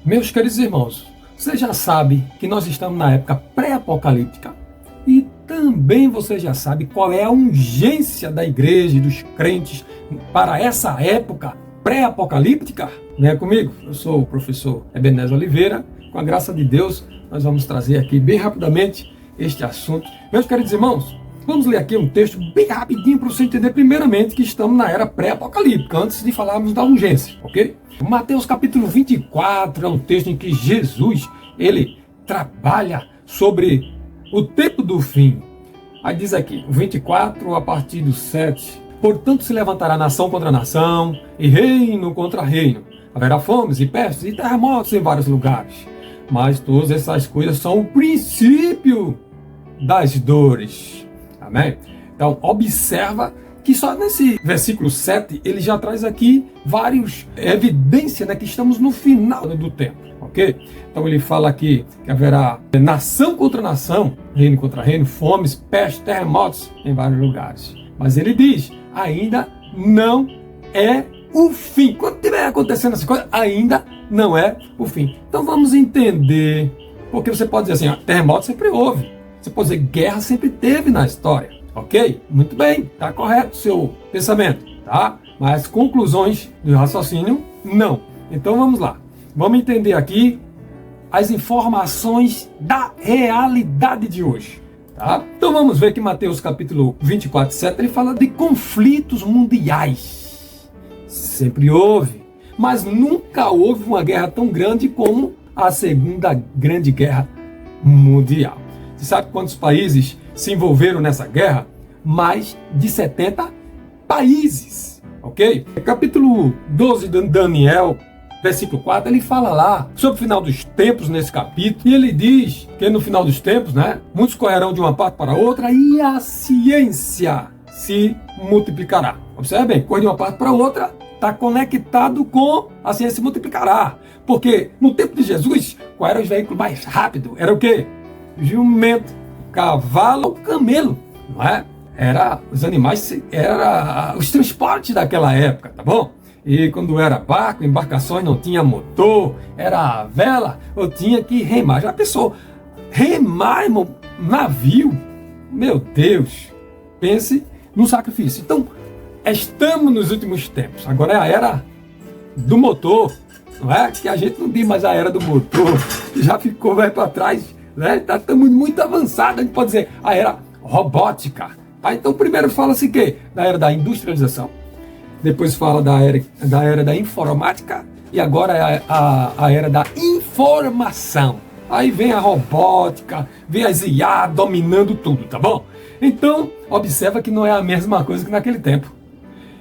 Meus queridos irmãos, você já sabe que nós estamos na época pré-apocalíptica e também você já sabe qual é a urgência da igreja e dos crentes para essa época pré-apocalíptica? Venha comigo, eu sou o professor Ebenezer Oliveira. Com a graça de Deus, nós vamos trazer aqui bem rapidamente este assunto. Meus queridos irmãos, vamos ler aqui um texto bem rapidinho para você entender primeiramente que estamos na era pré-apocalíptica, antes de falarmos da urgência, ok? Mateus capítulo 24 é um texto em que Jesus, ele trabalha sobre o tempo do fim. Aí diz aqui, 24 a partir do 7. Portanto se levantará nação contra nação e reino contra reino. Haverá fomes e pestes e terremotos em vários lugares. Mas todas essas coisas são o princípio das dores. Amém? Então observa que só nesse versículo 7 ele já traz aqui várias evidências, né, que estamos no final do tempo, ok? Então ele fala aqui que haverá nação contra nação, reino contra reino, fomes, pestes, terremotos em vários lugares. Mas ele diz, ainda não é o fim. Quando estiver acontecendo essa coisa, ainda não é o fim. Então vamos entender, porque você pode dizer assim, terremoto sempre houve. Você pode dizer, guerra sempre teve na história. Ok? Muito bem, está correto o seu pensamento, tá? Mas conclusões do raciocínio, não. Então vamos lá. Vamos entender aqui as informações da realidade de hoje, tá? Então vamos ver que Mateus capítulo 24, 7, ele fala de conflitos mundiais. Sempre houve, mas nunca houve uma guerra tão grande como a Segunda Grande Guerra Mundial. Você sabe quantos países se envolveram nessa guerra? Mais de 70 países, ok? Capítulo 12 de Daniel, versículo 4, ele fala lá sobre o final dos tempos nesse capítulo, e ele diz que no final dos tempos, né, muitos correrão de uma parte para outra e a ciência se multiplicará. Observe bem, correr de uma parte para outra está conectado com a ciência se multiplicará, porque no tempo de Jesus, qual era o veículo mais rápido? Era o quê? Jumento, cavalo, camelo, não é? Era os animais, era os transportes daquela época, tá bom? E quando era barco, embarcações, não tinha motor, era vela, eu tinha que remar. Já pensou? Remar, irmão, navio? Meu Deus! Pense no sacrifício. Então, estamos nos últimos tempos. Agora é a era do motor, não é? Que a gente não diz mais a era do motor, já ficou, vai para trás, né? Estamos muito avançados, a gente pode dizer a era robótica. Tá? Então primeiro fala-se que da era da industrialização, depois fala da era da informática e agora é a era da informação. Aí vem a robótica, vem as IA dominando tudo, tá bom? Então observa que não é a mesma coisa que naquele tempo.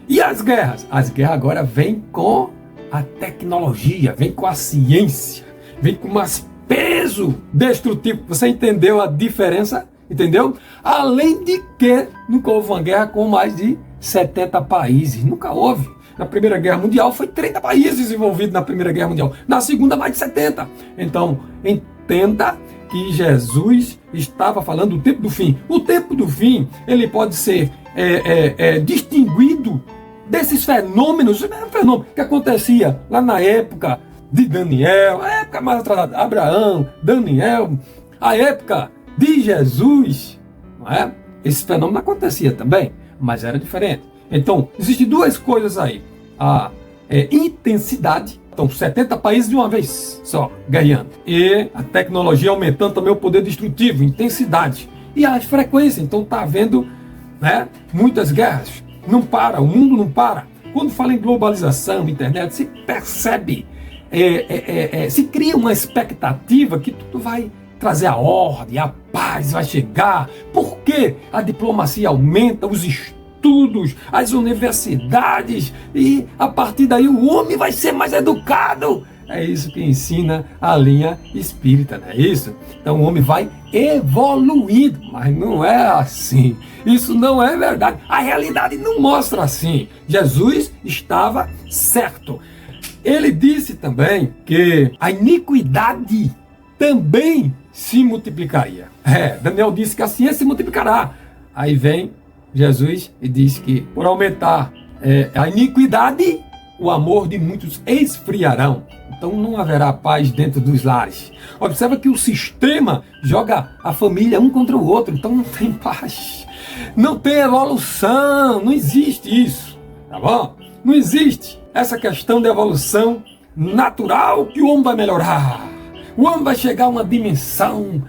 E as guerras? As guerras agora vêm com a tecnologia, vêm com a ciência, vêm com mais peso destrutivo. Você entendeu a diferença? Entendeu? Além de que nunca houve uma guerra com mais de 70 países. Nunca houve. Na Primeira Guerra Mundial foi 30 países envolvidos na Primeira Guerra Mundial. Na Segunda, mais de 70. Então, entenda que Jesus estava falando do tempo do fim. O tempo do fim, ele pode ser distinguido desses fenômenos, fenômeno que acontecia lá na época de Daniel, a época mais atrasada, Abraão, Daniel, a época de Jesus, não é? Esse fenômeno acontecia também, mas era diferente. Então, existem duas coisas aí. A intensidade, então 70 países de uma vez só, ganhando. E a tecnologia aumentando também o poder destrutivo, intensidade. E a frequência, então está havendo, né, muitas guerras. Não para, o mundo não para. Quando fala em globalização, internet, se percebe, se cria uma expectativa que tudo vai trazer a ordem, a paz vai chegar, porque a diplomacia aumenta, os estudos, as universidades, e a partir daí o homem vai ser mais educado. É isso que ensina a linha espírita, não é isso? Então o homem vai evoluindo, mas não é assim. Isso não é verdade. A realidade não mostra assim. Jesus estava certo. Ele disse também que a iniquidade também se multiplicaria. Daniel disse que a ciência se multiplicará. Aí vem Jesus e diz que por aumentar a iniquidade, o amor de muitos esfriarão. Então não haverá paz dentro dos lares. Observa que o sistema joga a família um contra o outro, então não tem paz. Não tem evolução, não existe isso, tá bom? Não existe essa questão de evolução natural que o homem vai melhorar. O homem vai chegar a uma dimensão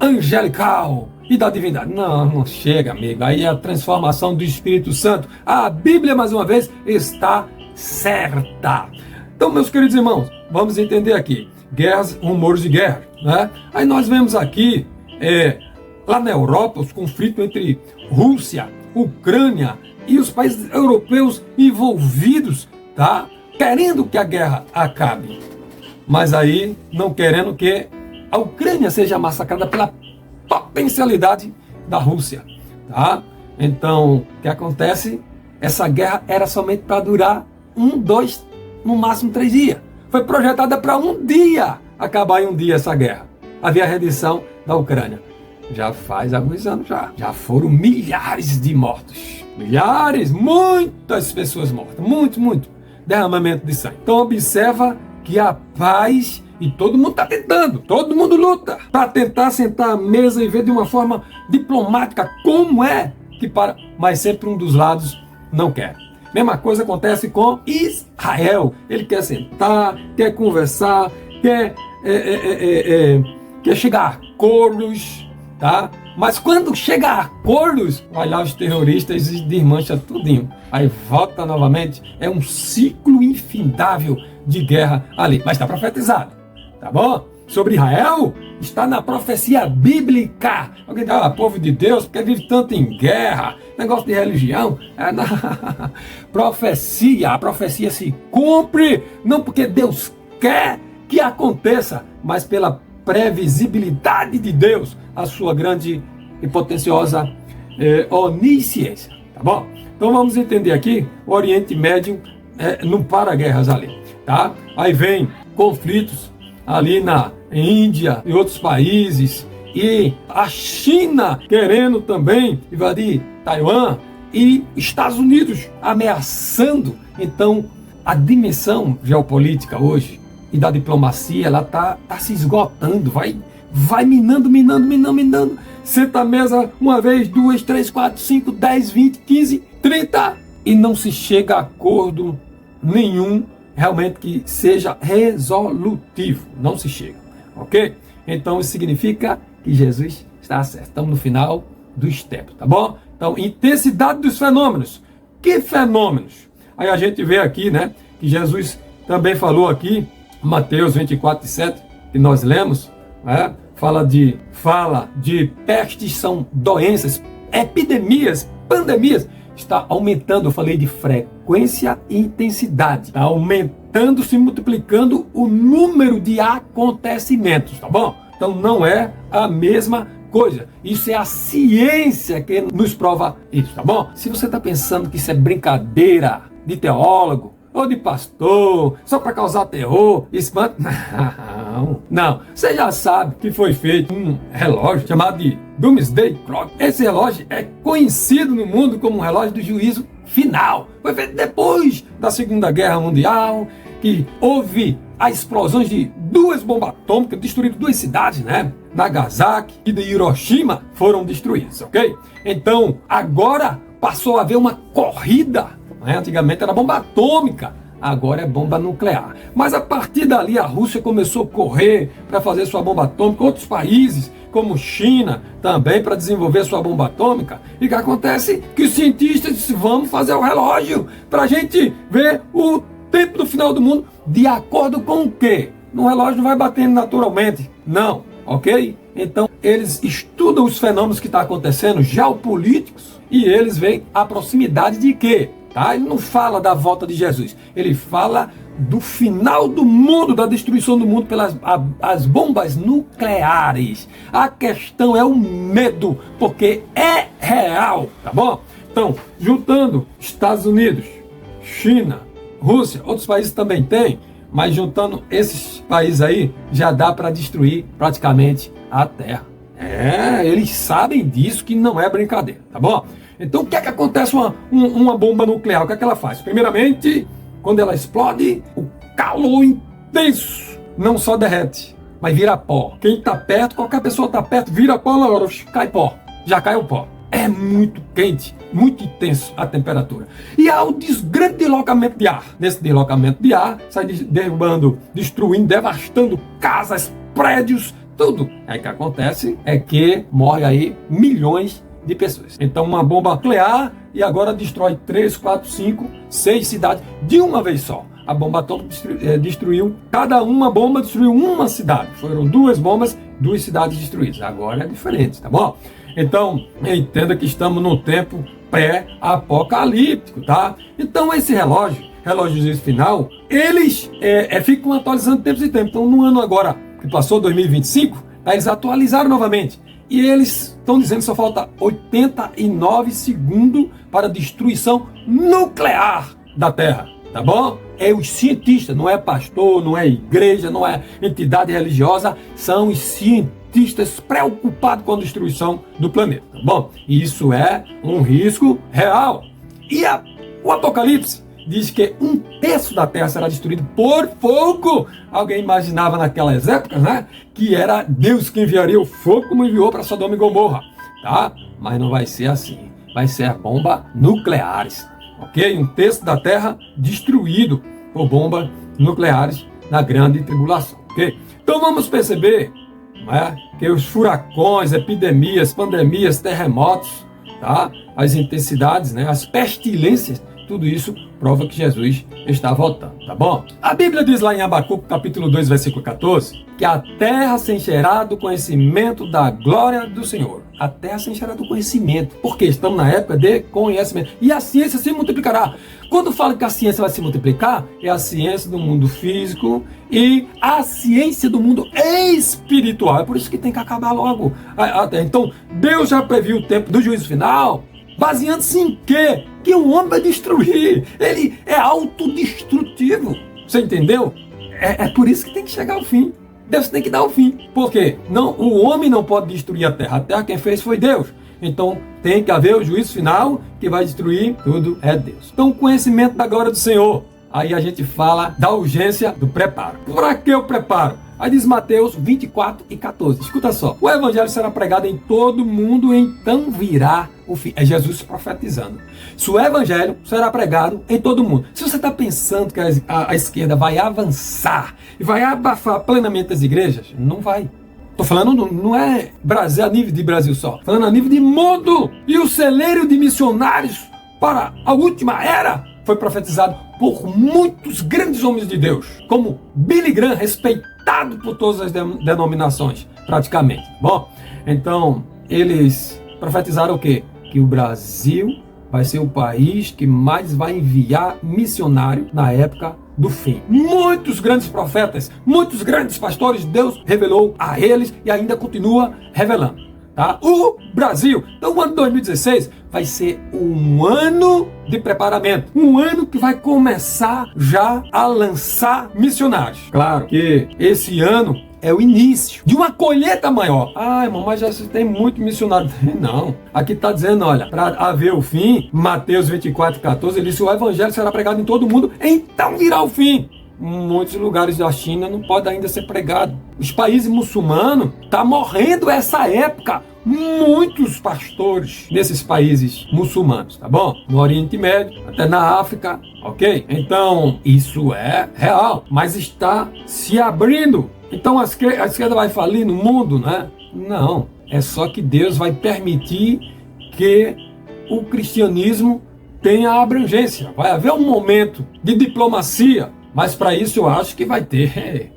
angelical e da divindade. Não, não chega, amigo. Aí é a transformação do Espírito Santo. A Bíblia, mais uma vez, está certa. Então, meus queridos irmãos, vamos entender aqui. Guerras, rumores de guerra, né? Aí nós vemos aqui, lá na Europa, os conflitos entre Rússia, Ucrânia e os países europeus envolvidos, tá? Querendo que a guerra acabe. Mas aí não querendo que a Ucrânia seja massacrada pela potencialidade da Rússia, tá? Então, o que acontece? Essa guerra era somente para durar 1, 2, no máximo 3 dias. Foi projetada para um dia acabar em um dia essa guerra. Havia a rendição da Ucrânia. Já faz alguns anos já. Já foram milhares de mortos. Milhares, muitas pessoas mortas. Muito derramamento de sangue. Então observa que a paz, e todo mundo está tentando, todo mundo luta para tentar sentar à mesa e ver de uma forma diplomática como é que para, mas sempre um dos lados não quer. Mesma coisa acontece com Israel. Ele quer sentar, quer conversar, quer chegar a acordos, tá? Mas quando chega a acordos, vai lá os terroristas e desmancha tudinho. Aí volta novamente, é um ciclo infindável de guerra ali. Mas está profetizado, tá bom? Sobre Israel, está na profecia bíblica. Alguém diz, povo de Deus, porque vive tanto em guerra, negócio de religião. Profecia, a profecia se cumpre, não porque Deus quer que aconteça, mas pela previsibilidade de Deus, a sua grande e potenciosa onisciência, tá bom? Então vamos entender aqui, o Oriente Médio não para guerras ali, tá? Aí vem conflitos ali na Índia e outros países, e a China querendo também invadir Taiwan, e Estados Unidos ameaçando. Então a dimensão geopolítica hoje e da diplomacia, ela tá se esgotando, vai minando. Senta à mesa uma vez, 2, 3, 4, 5, 10, 20, 15, 30 e não se chega a acordo nenhum realmente que seja resolutivo. Não se chega, ok? Então isso significa que Jesus está certo. Estamos no final dos tempos, tá bom? Então, intensidade dos fenômenos. Que fenômenos? Aí a gente vê aqui, né, que Jesus também falou aqui, Mateus 24, 7, que nós lemos, né? Fala de pestes, são doenças, epidemias, pandemias. Está aumentando, eu falei de frequência e intensidade. Está aumentando, se multiplicando o número de acontecimentos, tá bom? Então não é a mesma coisa. Isso é a ciência que nos prova isso, tá bom? Se você está pensando que isso é brincadeira de teólogo, ou de pastor, só para causar terror, espanto. Não. Você já sabe que foi feito um relógio chamado de Doomsday Clock. Esse relógio é conhecido no mundo como um relógio do juízo final. Foi feito depois da Segunda Guerra Mundial, que houve as explosões de 2 bombas atômicas, destruíram 2 cidades, né? Nagasaki e de Hiroshima foram destruídas, ok? Então, agora passou a haver uma corrida. Antigamente era bomba atômica, agora é bomba nuclear. Mas a partir dali a Rússia começou a correr para fazer sua bomba atômica, outros países, como China, também para desenvolver sua bomba atômica. E o que acontece? Que os cientistas disseram, vamos fazer o relógio para a gente ver o tempo do final do mundo. De acordo com o quê? No relógio não vai batendo naturalmente, não, ok? Então eles estudam os fenômenos que estão acontecendo, geopolíticos, e eles veem a proximidade de quê? Tá? Ele não fala da volta de Jesus, ele fala do final do mundo, da destruição do mundo pelas as bombas nucleares. A questão é o medo, porque é real, tá bom? Então, juntando Estados Unidos, China, Rússia, outros países também tem, mas juntando esses países aí, já dá para destruir praticamente a Terra. Eles sabem disso, que não é brincadeira, tá bom? Então o que é que acontece uma bomba nuclear? O que é que ela faz? Primeiramente, quando ela explode, o calor intenso não só derrete, mas vira pó. Quem está perto, qualquer pessoa está perto, vira pó na hora, cai pó. Já cai o pó. É muito quente, muito intenso a temperatura. E há o grande deslocamento de ar. Nesse deslocamento de ar, sai derrubando, destruindo, devastando casas, prédios, tudo. Aí o que acontece é que morre aí milhões de pessoas. Então uma bomba nuclear e agora destrói 3, 4, 5, 6 cidades de uma vez só. A bomba atômica destruiu, cada uma bomba destruiu uma cidade. Foram 2 bombas, 2 cidades destruídas. Agora é diferente, tá bom? Então, entenda que estamos num tempo pré-apocalíptico, tá? Então esse relógio de final, eles ficam atualizando tempos e tempos. Então no ano agora, que passou 2025, eles atualizaram novamente. E eles estão dizendo que só falta 89 segundos para a destruição nuclear da Terra, tá bom? É os cientistas, não é pastor, não é igreja, não é entidade religiosa, são os cientistas preocupados com a destruição do planeta, tá bom? Isso é um risco real. E o Apocalipse diz que 1/3 da Terra será destruído por fogo. Alguém imaginava naquelas épocas, né? Que era Deus que enviaria o fogo como enviou para Sodoma e Gomorra, tá? Mas não vai ser assim. Vai ser a bomba nucleares, ok? 1/3 da Terra destruído por bombas nucleares na grande tribulação, ok? Então vamos perceber, né, que os furacões, epidemias, pandemias, terremotos, tá? As intensidades, né, as pestilências, tudo isso prova que Jesus está voltando, tá bom? A Bíblia diz lá em Abacuque, capítulo 2, versículo 14, que a terra se encherá do conhecimento da glória do Senhor. A terra se encherá do conhecimento, porque estamos na época de conhecimento. E a ciência se multiplicará. Quando falo que a ciência vai se multiplicar, é a ciência do mundo físico e a ciência do mundo espiritual. É por isso que tem que acabar logo a terra. Então, Deus já previu o tempo do juízo final, baseando-se em quê? Que o homem vai destruir. Ele é autodestrutivo. Você entendeu? É por isso que tem que chegar ao fim. Deus tem que dar o fim. Por quê? Não, o homem não pode destruir a terra. A terra quem fez foi Deus. Então tem que haver o juízo final que vai destruir tudo é Deus. Então o conhecimento da glória do Senhor. Aí a gente fala da urgência do preparo. Para que o preparo? Aí diz Mateus 24 e 14. Escuta só. O evangelho será pregado em todo mundo, então virá o fim. É Jesus profetizando. Se o evangelho será pregado em todo mundo. Se você está pensando que a esquerda vai avançar e vai abafar plenamente as igrejas, não vai. Estou falando, não é Brasil, a nível de Brasil só. Falando a nível de mundo. E o celeiro de missionários para a última era foi profetizado por muitos grandes homens de Deus, como Billy Graham, respeitado por todas as denominações, praticamente. Bom, então, eles profetizaram o quê? Que o Brasil vai ser o país que mais vai enviar missionário na época do fim. Muitos grandes profetas, muitos grandes pastores, Deus revelou a eles e ainda continua revelando. Tá? O Brasil. Então o ano 2016 vai ser um ano de preparamento. Um ano que vai começar já a lançar missionários. Claro que esse ano é o início de uma colheita maior. Ah, irmão, mas já tem muito missionário. Não. Aqui está dizendo, olha, para haver o fim, Mateus 24, 14, ele disse, o evangelho será pregado em todo mundo, então virá o fim. Muitos lugares da China não pode ainda ser pregado. Os países muçulmanos estão morrendo essa época. Muitos pastores nesses países muçulmanos, tá bom? No Oriente Médio, até na África, ok? Então, isso é real, mas está se abrindo. Então, a esquerda vai falir no mundo, né? Não, é só que Deus vai permitir que o cristianismo tenha abrangência. Vai haver um momento de diplomacia, mas para isso eu acho que vai ter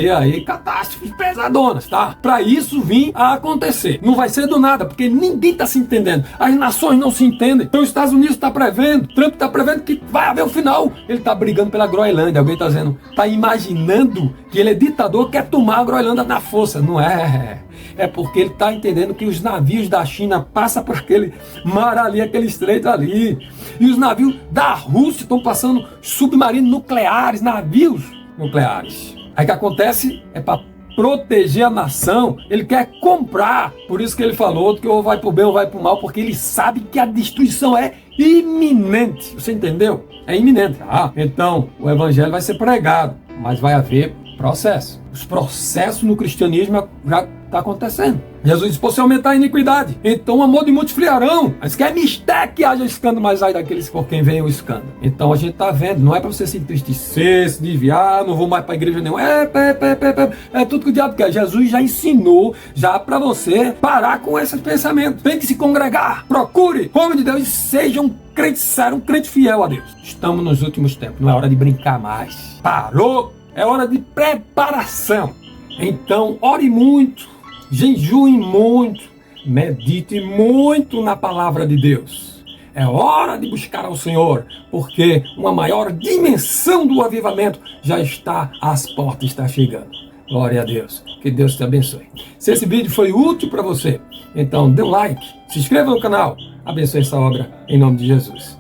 aí catástrofes pesadonas, tá? Para isso vir a acontecer. Não vai ser do nada, porque ninguém está se entendendo. As nações não se entendem. Então os Estados Unidos está prevendo, Trump está prevendo que vai haver o final. Ele está brigando pela Groenlândia. Alguém está dizendo, está imaginando que ele é ditador, quer tomar a Groenlândia na força. Não é. É porque ele está entendendo que os navios da China passam por aquele mar ali, aquele estreito ali. E os navios da Rússia estão passando submarinos nucleares, navios nucleares. Aí o que acontece é para proteger a nação, ele quer comprar. Por isso que ele falou que ou vai para o bem ou vai para o mal, porque ele sabe que a destruição é iminente. Você entendeu? é iminente. Então o evangelho vai ser pregado, mas vai haver processo. Os processos no cristianismo já está acontecendo. Jesus disse, por se aumentar a iniquidade, então o amor de muitos friarão. Mas que é mistério que haja escândalo, mas ai daqueles por quem vem o escândalo. Então a gente está vendo, não é para você se entristecer, se desviar, não vou mais para a igreja nenhuma. É tudo que o diabo quer. Jesus já ensinou, já para você parar com esses pensamentos. Tem que se congregar, procure, homem de Deus, e seja um crente sério, um crente fiel a Deus. Estamos nos últimos tempos, não é hora de brincar mais. Parou! É hora de preparação. Então, ore muito, jejue muito, medite muito na palavra de Deus. É hora de buscar ao Senhor, porque uma maior dimensão do avivamento já está às portas, está chegando. Glória a Deus. Que Deus te abençoe. Se esse vídeo foi útil para você, então dê um like, se inscreva no canal, abençoe essa obra em nome de Jesus.